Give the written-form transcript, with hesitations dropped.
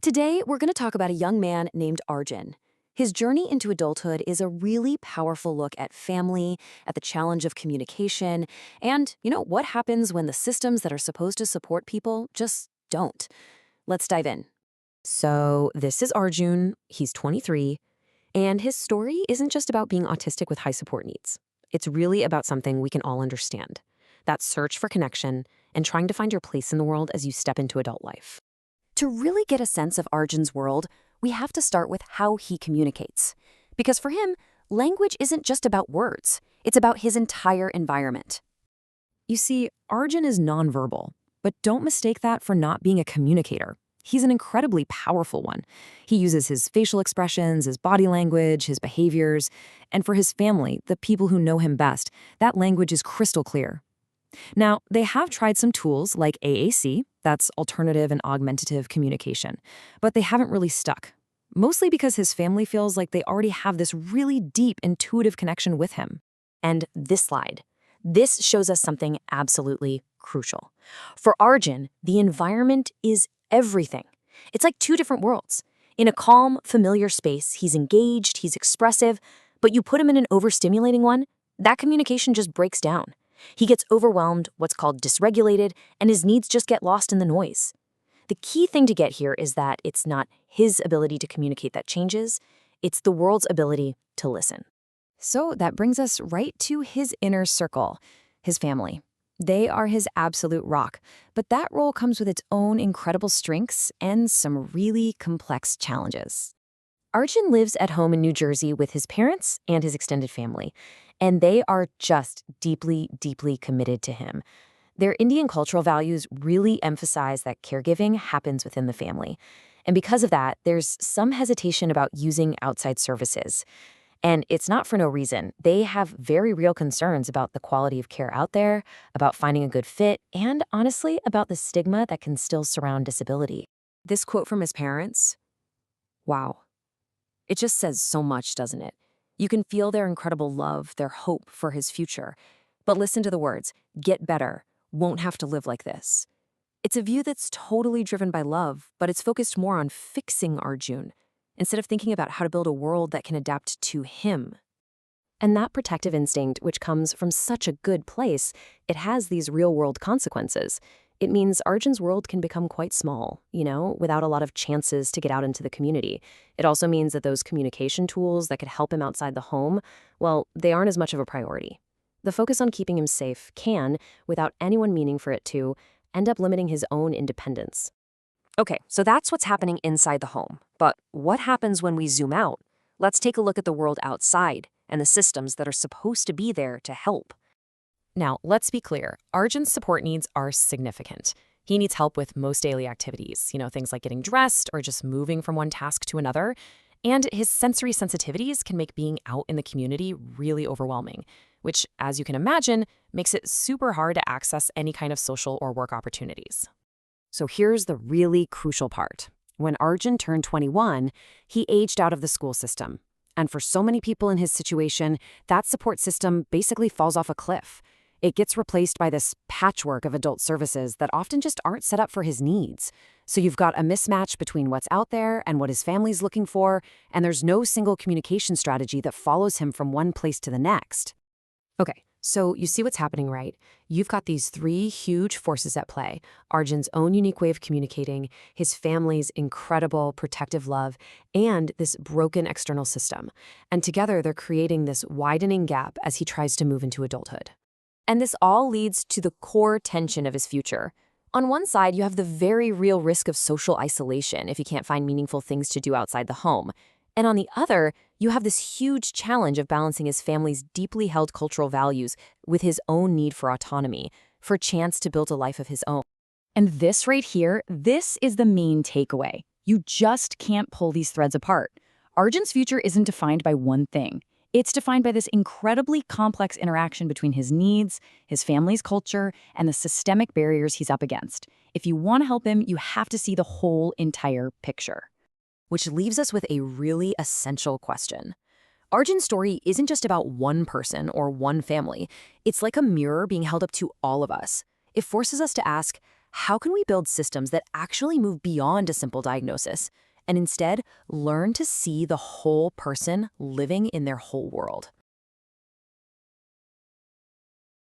Today, we're going to talk about a young man named Arjun. His journey into adulthood is a really powerful look at family, at the challenge of communication, and, what happens when the systems that are supposed to support people just don't. Let's dive in. So, this is Arjun. He's 23, and his story isn't just about being autistic with high support needs. It's really about something we can all understand: that search for connection and trying to find your place in the world as you step into adult life. To really get a sense of Arjun's world, we have to start with how he communicates. Because for him, language isn't just about words, it's about his entire environment. You see, Arjun is nonverbal, but don't mistake that for not being a communicator. He's an incredibly powerful one. He uses his facial expressions, his body language, his behaviors, and for his family, the people who know him best, that language is crystal clear. Now, they have tried some tools like AAC, that's alternative and augmentative communication, but they haven't really stuck. Mostly because his family feels like they already have this really deep, intuitive connection with him. And this slide. This shows us something absolutely crucial. For Arjun, the environment is everything. It's like two different worlds. In a calm, familiar space, he's engaged, he's expressive, but you put him in an overstimulating one, that communication just breaks down. He gets overwhelmed, what's called dysregulated, and his needs just get lost in the noise. The key thing to get here is that it's not his ability to communicate that changes, it's the world's ability to listen. So that brings us right to his inner circle, his family. They are his absolute rock, but that role comes with its own incredible strengths and some really complex challenges. Arjun lives at home in New Jersey with his parents and his extended family, and they are just deeply, deeply committed to him. Their Indian cultural values really emphasize that caregiving happens within the family. And because of that, there's some hesitation about using outside services. And it's not for no reason. They have very real concerns about the quality of care out there, about finding a good fit, and honestly, about the stigma that can still surround disability. This quote from his parents, wow. It just says so much, doesn't it? You can feel their incredible love, their hope for his future. But listen to the words, get better, won't have to live like this. It's a view that's totally driven by love, but it's focused more on fixing Arjun, instead of thinking about how to build a world that can adapt to him. And that protective instinct, which comes from such a good place, it has these real-world consequences. It means Arjun's world can become quite small, without a lot of chances to get out into the community. It also means that those communication tools that could help him outside the home, well, they aren't as much of a priority. The focus on keeping him safe can, without anyone meaning for it to, end up limiting his own independence. Okay, so that's what's happening inside the home. But what happens when we zoom out? Let's take a look at the world outside and the systems that are supposed to be there to help. Now, let's be clear. Arjun's support needs are significant. He needs help with most daily activities, things like getting dressed or just moving from one task to another. And his sensory sensitivities can make being out in the community really overwhelming, which, as you can imagine, makes it super hard to access any kind of social or work opportunities. So here's the really crucial part. When Arjun turned 21, he aged out of the school system. And for so many people in his situation, that support system basically falls off a cliff. It gets replaced by this patchwork of adult services that often just aren't set up for his needs. So you've got a mismatch between what's out there and what his family's looking for, and there's no single communication strategy that follows him from one place to the next. Okay, so you see what's happening, right? You've got these three huge forces at play: Arjun's own unique way of communicating, his family's incredible protective love, and this broken external system. And together they're creating this widening gap as he tries to move into adulthood. And this all leads to the core tension of his future. On one side, you have the very real risk of social isolation if he can't find meaningful things to do outside the home. And on the other, you have this huge challenge of balancing his family's deeply held cultural values with his own need for autonomy, for a chance to build a life of his own. And this right here, this is the main takeaway. You just can't pull these threads apart. Arjun's future isn't defined by one thing. It's defined by this incredibly complex interaction between his needs, his family's culture, and the systemic barriers he's up against. If you want to help him, you have to see the whole entire picture. Which leaves us with a really essential question. Arjun's story isn't just about one person or one family. It's like a mirror being held up to all of us. It forces us to ask, how can we build systems that actually move beyond a simple diagnosis and instead learn to see the whole person living in their whole world?